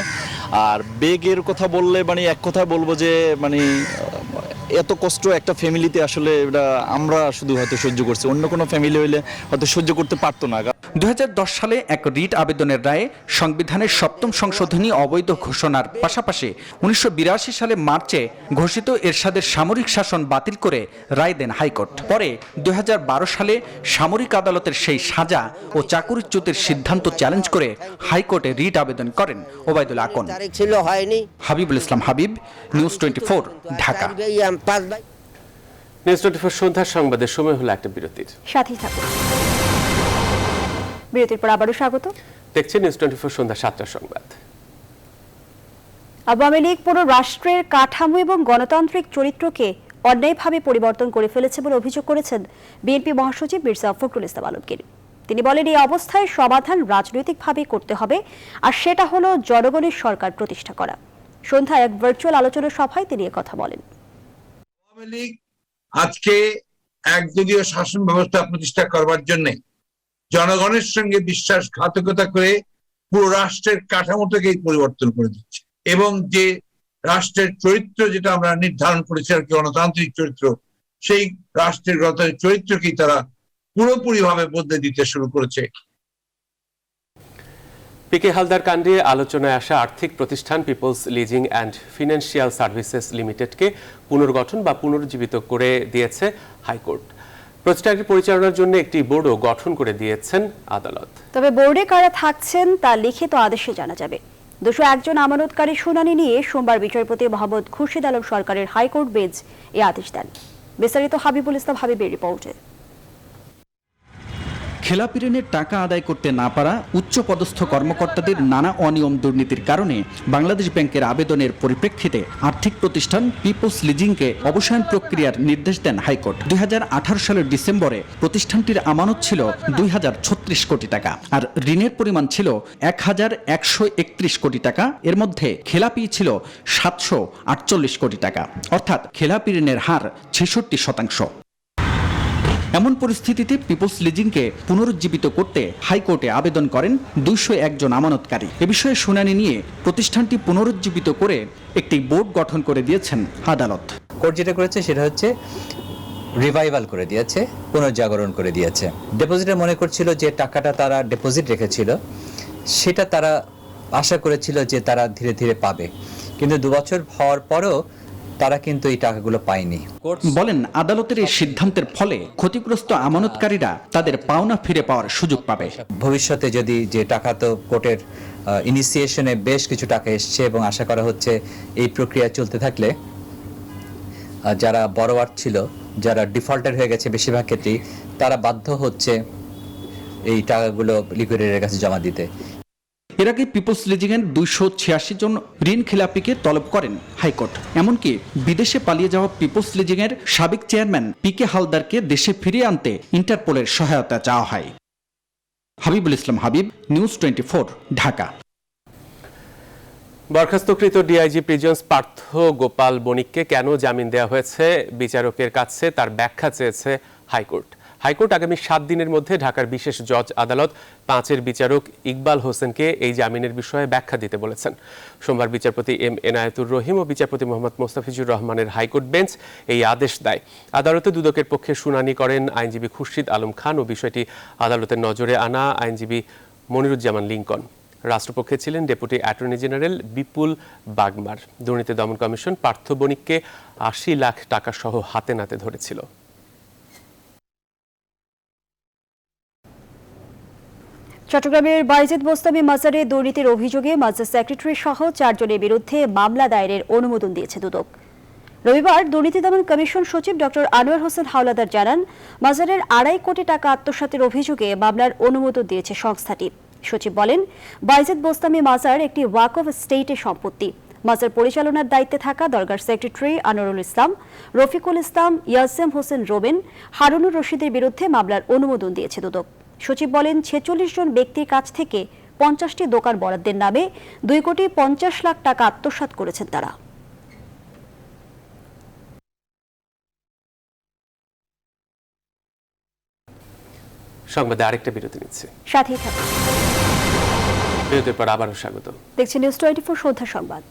আর বেগের কথা বললে মানে এক কথায় বলবো যে মানে এত কষ্ট একটা ফ্যামিলিতে আসলে এটা আমরা শুধু হয়তো সহ্য করছি, অন্য কোনো ফ্যামিলি হইলে হয়তো সহ্য করতে পারতো না। 2010 সালে এক রিট আবেদনের রায়ে সংবিধানের 7ম সংশোধনী অবৈধ ঘোষণার পাশাপাশি 1982 সালে মার্চে ঘোষিত এরশাদের সামরিক শাসন বাতিল করে রায় দেন হাইকোর্ট। পরে 2012 সালে সামরিক আদালতের সেই সাজা ও চাকরিচ্যুতির সিদ্ধান্ত চ্যালেঞ্জ করে হাইকোর্টে রিট আবেদন করেন ওবায়দুল আকন। হাবিবুল ইসলাম হাবিব, নিউজ 24, ঢাকা। নিউজ 24 সন্ধ্যার সংবাদের সময় হলো একটা বিরতির। সাথেই থাকুন। বিরতির পর আবারও স্বাগত। দেখছেন নিউজ 24 সন্ধ্যা 7টার সংবাদ। আওয়ামী লীগ পুরো রাষ্ট্রের কাঠামো এবং গণতান্ত্রিক চরিত্রকে অন্যায়ভাবে পরিবর্তন করে ফেলেছে বলে অভিযোগ করেছেন বিএনপি মহাসচিব মির্জা ফখরুল ইসলাম আলমগীর। তিনি বলেন, এই অবস্থায় সমাধান রাজনৈতিকভাবে করতে হবে, আর সেটা হলো জনগণের সরকার প্রতিষ্ঠা করা। সন্ধ্যায় এক ভার্চুয়াল আলোচনা সভায় তিনি কথা বলেন। আওয়ামী লীগ আজকে একদলীয় শাসন ব্যবস্থা প্রতিষ্ঠা করবার জন্য জনগণের সঙ্গে বিশ্বাসঘাতকতা করে পুরো রাষ্ট্রের কাঠামোটাকেই পরিবর্তন করে দিচ্ছে, এবং যে রাষ্ট্রের চরিত্র যেটা আমরা নির্ধারণ করেছি আর কি গণতান্ত্রিক চরিত্র, সেই রাষ্ট্রের গণতান্ত্রিক চরিত্রকেই তারা পুরোপুরি ভাবে বদলে দিতে শুরু করেছে। পিকে হালদার কাণ্ডে আলোচনায় আসা আর্থিক প্রতিষ্ঠান People's Leasing and Financial Services লিমিটেডকে পুনর্গঠন বা পুনর্জীবিত করে দিয়েছে হাইকোর্ট। প্রতিষ্ঠানটি পরিচালনার জন্য একটি বোর্ডও গঠন করে দিয়েছেন আদালত। তবে বোর্ডে কারা থাকছেন তা লিখিত আদেশে জানা যাবে। 201 জন আমানতকারী শুনানি নিয়ে সোমবার বিচারপতি মোহাম্মদ খুরশিদ আলম সরকারের হাইকোর্ট বেঞ্চ এই আদেশ দেন। বিস্তারিত হাবিবুল ইসলাম হাবিবের রিপোর্টে। খেলাপি ঋণের টাকা আদায় করতে না পারা উচ্চপদস্থ কর্মকর্তাদের নানা অনিয়ম দুর্নীতির কারণে বাংলাদেশ ব্যাংকের আবেদনের পরিপ্রেক্ষিতে আর্থিক প্রতিষ্ঠান পিপলস লিজিংকে অবসান প্রক্রিয়ার নির্দেশ দেন হাইকোর্ট। 2018 সালের ডিসেম্বরে প্রতিষ্ঠানটির আমানত ছিল 2036 কোটি টাকা, আর ঋণের পরিমাণ ছিল 1131 কোটি টাকা। এর মধ্যে খেলাপি ছিল 748 কোটি টাকা, অর্থাৎ খেলাপি ঋণের হার 66%। এমন পরিস্থিতিতে পিপলস লিজিংকে পুনরুজ্জীবিত করতে হাইকোর্টে আবেদন করেন 201 জন আমানতকারী। এ বিষয়ে শুনানি নিয়ে প্রতিষ্ঠানটি পুনরুজ্জীবিত করে একটি বোর্ড গঠন করে দিয়েছেন আদালত। কোর্ট যেটা করেছে সেটা হচ্ছে রিভাইভাল করে দিয়েছে, পুনর্জাগরণ করে দিয়েছে। ডিপোজিটার মনে করছিল যে টাকাটা তারা ডিপোজিট রেখেছিল সেটা তারা আশা করেছিল যে তারা ধীরে ধীরে পাবে, কিন্তু 2 বছর হওয়ার পরেও তারা কিন্তু এই টাকাগুলো পায়নি। বলেন, আদালতের এই সিদ্ধান্তের ফলে ক্ষতিগ্রস্ত আমানতকারীরা তাদের পাওনা ফিরে পাওয়ার সুযোগ পাবে। ভবিষ্যতে যদি যে টাকা তো কোর্টের ইনিশিয়েশনে বেশ কিছু টাকা এসছে এবং আশা করা হচ্ছে এই প্রক্রিয়া চলতে থাকলে যারা বড়োয়ার ছিল, যারা ডিফল্টার হয়ে গেছে বেশিরভাগ ক্ষেত্রেই, তারা বাধ্য হচ্ছে এই টাকাগুলো লিকুইডেটরের কাছে জমা দিতে। এর আগে পিপলস লিজিংয়ের 286 জন ঋণ খেলাপিকে তলব করেন হাইকোর্ট। এমনকি বিদেশে পালিয়ে যাওয়া পিপলস লিজিংয়ের সাবেক চেয়ারম্যান পিকে হালদারকে দেশে ফিরিয়ে আনতে ইন্টারপোলের সহায়তা চাওয়া হয়। হাবিবুল ইসলাম হাবিব, নিউজ 24, ঢাকা। বরখাস্তকৃত ডিআইজি প্রিজন্স পার্থ গোপাল বণিককে কেন জামিন দেওয়া হয়েছে বিচারকের কাছে তার ব্যাখ্যা চেয়েছে হাইকোর্ট। হাইকোর্ট আগামী 7 দিনের মধ্যে ঢাকার বিশেষ জজ আদালত 5-এর বিচারক ইকবাল হোসেনকে এই জামিনের বিষয়ে ব্যাখ্যা দিতে বলেছেন। সোমবার বিচারপতি এম এনায়েতুর রহিম ও বিচারপতি মোহাম্মদ মোস্তাফিজুর রহমানের হাইকোর্ট বেঞ্চ এই আদেশ দেয়। আদালতে দুদকের পক্ষে শুনানি করেন আইনজীবী খুরশিদ আলম খান ও বিষয়টি আদালতের নজরে আনা আইনজীবী মনিরুজ্জামান লিঙ্কন। রাষ্ট্রপক্ষে ছিলেন ডেপুটি অ্যাটর্নি জেনারেল বিপুল বাগমার। দুর্নীতি দমন কমিশন পার্থ বণিককে 80 লাখ টাকা সহ হাতে নাতে ধরেছিল। চট্টগ্রামের বাইজিদ বোস্তামি মাজারে দুর্নীতির অভিযোগে মাজার সেক্রেটারি সহ 4 জনের বিরুদ্ধে মামলা দায়েরের অনুমোদন দিয়েছে দুদক। রবিবার দুর্নীতি দমন কমিশন সচিব ডক্টর আনোয়ার হোসেন হাওলাদার জানান, মাজারের 2.5 কোটি টাকা আত্মসাতের অভিযোগে মামলার অনুমোদন দিয়েছে সংস্থাটি। সচিব বলেন, বাইজিদ বোস্তামি মাজার একটি ওয়াক অফ স্টেটের সম্পত্তি। মাজার পরিচালনার দায়িত্বে থাকা দরগার সেক্রেটারি আনোয়ারুল ইসলাম, রফিকুল ইসলাম, ইয়াসেম হোসেন রোবেন, হারুনুর রশিদের বিরুদ্ধে মামলার অনুমোদন দিয়েছে দুদক। সচিব বলেন 46 জন ব্যক্তির কাছ থেকে 50টি দোকান বরাদ্দের নামে 2,50,00,000 টাকা আত্মসাৎ করেছেন তারা। সংবাদে আরেকটা বিরতি নিচ্ছে, সাথেই থাকুন। বিরতির পর আবারও স্বাগত। দেখছেন নিউজ 24 সন্ধ্যা সংবাদ।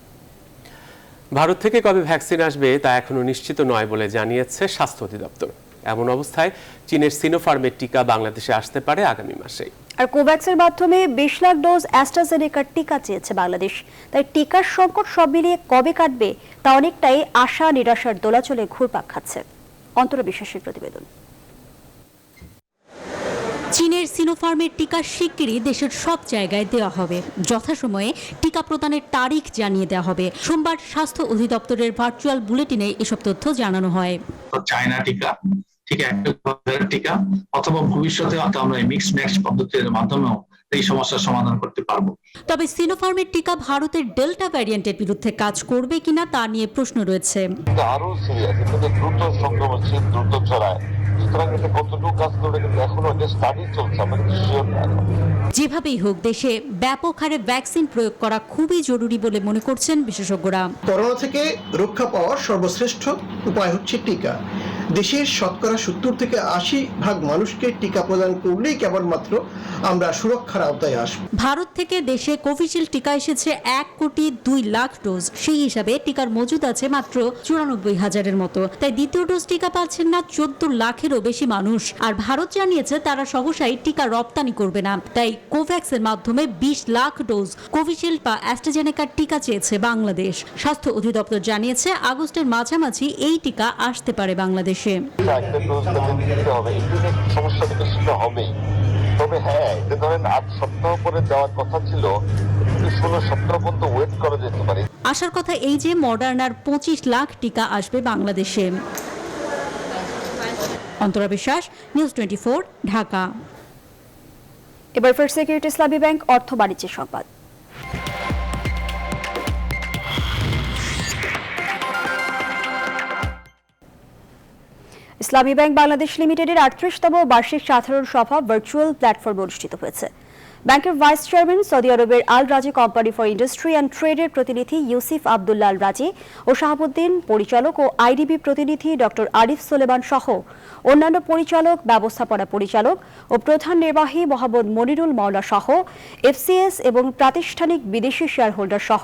ভারত থেকে কবে ভ্যাকসিন আসবে তা এখনো নিশ্চিত নয় বলে জানিয়েছে স্বাস্থ্য অধিদপ্তর। এমন অবস্থায় চীনের সিনোফার্মের টিকা বাংলাদেশে আসতে পারে আগামী মাসে। আর কোভ্যাক্সের মাধ্যমে 20 লাখ ডোজ অ্যাস্ট্রাজেনেকার টিকা চেয়েছে বাংলাদেশ। তাই টিকার সংকট সব মিলিয়ে কবে কাটবে তা অনেকটাই আশা নিরাশার দোলাচলে ঘুরপাক খাচ্ছে। অন্তরা বিশ্বাসের প্রতিবেদন। চীনের সিনোফার্মের টিকা শিগগিরই দেশের সব জায়গায় দেওয়া হবে। যথাসময়ে টিকা প্রদানের তারিখ জানিয়ে দেওয়া হবে। সোমবার স্বাস্থ্য অধিদপ্তরের ভার্চুয়াল বুলেটিনে এসব তথ্য জানানো হয়। চায়না টিকা, ঠিক একটা টিকা, অথবা ভবিষ্যতে আমরা মিক্স ম্যাচ পদ্ধতির মাধ্যমেও এই সমস্যার সমাধান করতে পারবো। তবে সিনোফার্মের টিকা ভারতের ডেল্টা ভ্যারিয়েন্টের বিরুদ্ধে কাজ করবে কিনা তা নিয়ে প্রশ্ন রয়েছে। আরো সিরিয়াস, কিন্তু দ্রুত সংক্রমণশীল, দ্রুত ছড়ায়, সুতরাং এটা কতটুকু কাজ করবে কিন্তু এখনো স্টাডি চলছে, আমরা শিওর না। যেভাবেই হোক দেশে ব্যাপক হারে ভ্যাকসিন প্রয়োগ করা খুবই জরুরি বলে মনে করছেন বিশেষজ্ঞরা। করোনা থেকে রক্ষা পাওয়ার সর্বশ্রেষ্ঠ উপায় হচ্ছে টিকা। দেশের শতকরা 70 থেকে 80% মানুষকে টিকা প্রদান করলেই কেবলমাত্র আমরা সুরক্ষার আওতায় আসব। ভারত থেকে দেশে কোভিশিল্ড টিকা এসেছে 1,02,00,000 ডোজ। সেই হিসাবে টিকার মজুদ আছে মাত্র 94,000-এর মতো। তাই দ্বিতীয় ডোজ টিকা পাচ্ছেন না 14 লাখেরও বেশি মানুষ। আর ভারত জানিয়েছে তারা সহসাই টিকা রপ্তানি করবে না। তাই কোভ্যাক্সের মাধ্যমে 20 লাখ ডোজ কোভিশিল্ড বা অ্যাস্ট্রাজেনেকার টিকা চেয়েছে বাংলাদেশ। স্বাস্থ্য অধিদপ্তর জানিয়েছে আগস্টের মাঝামাঝি এই টিকা আসতে পারে বাংলাদেশে। তবে হ্যাঁ, এটা ধরেন 8 সপ্তাহ পরে দেওয়ার কথা ছিল, 16 সপ্তাহ পর্যন্ত ওয়েট করা যেতে পারে। আসার কথা এই যে মডার্নার 25 লাখ টিকা আসবে বাংলাদেশে। অন্তরা বিশ্বাস, নিউজ 24, ঢাকা। এবার ফার্স্ট সিকিউরিটি ইসলামী ব্যাংক অর্থ বাণিজ্য সংবাদ। ইসলামী ব্যাংক বাংলাদেশ লিমিটেডের 38তম বার্ষিক সাধারণ সভা ভার্চুয়াল প্ল্যাটফর্মে অনুষ্ঠিত হয়েছে। ব্যাংকের ভাইস চেয়ারম্যান, সৌদি আরবের আল রাজি কোম্পানি ফর ইন্ডাস্ট্রি অ্যান্ড ট্রেডের প্রতিনিধি ইউসিফ আব্দুল্লাহ আল রাজি ও শাহাবুদ্দিন, পরিচালক ও আইডিবি প্রতিনিধি ডক্টর আরিফ সোলেমান সহ অন্যান্য পরিচালক, ব্যবস্থাপনা পরিচালক ও প্রধান নির্বাহী মোহাম্মদ মনিরুল মাওলা সহ এফসিএস এবং প্রাতিষ্ঠানিক বিদেশি শেয়ার হোল্ডার সহ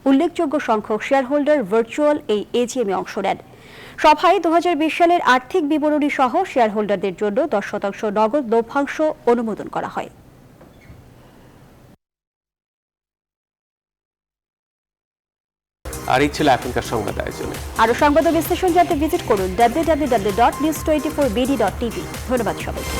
উল্লেখযোগ্য সংখ্যক শেয়ার হোল্ডার ভার্চুয়াল এই এজিএমে অংশ নেন। সভায় 2020 সালের আর্থিক বিবরণী সহ শেয়ার হোল্ডারদের জন্য 10% নগদ লভ্যাংশ অনুমোদন করা হয়। আর এই ছিল এখনকার সংবাদ আয়োজনে। আরো সংবাদ ও বিশ্লেষণ জানতে ভিজিট করুন www.news24bd.tv। ধন্যবাদ সবাইকে।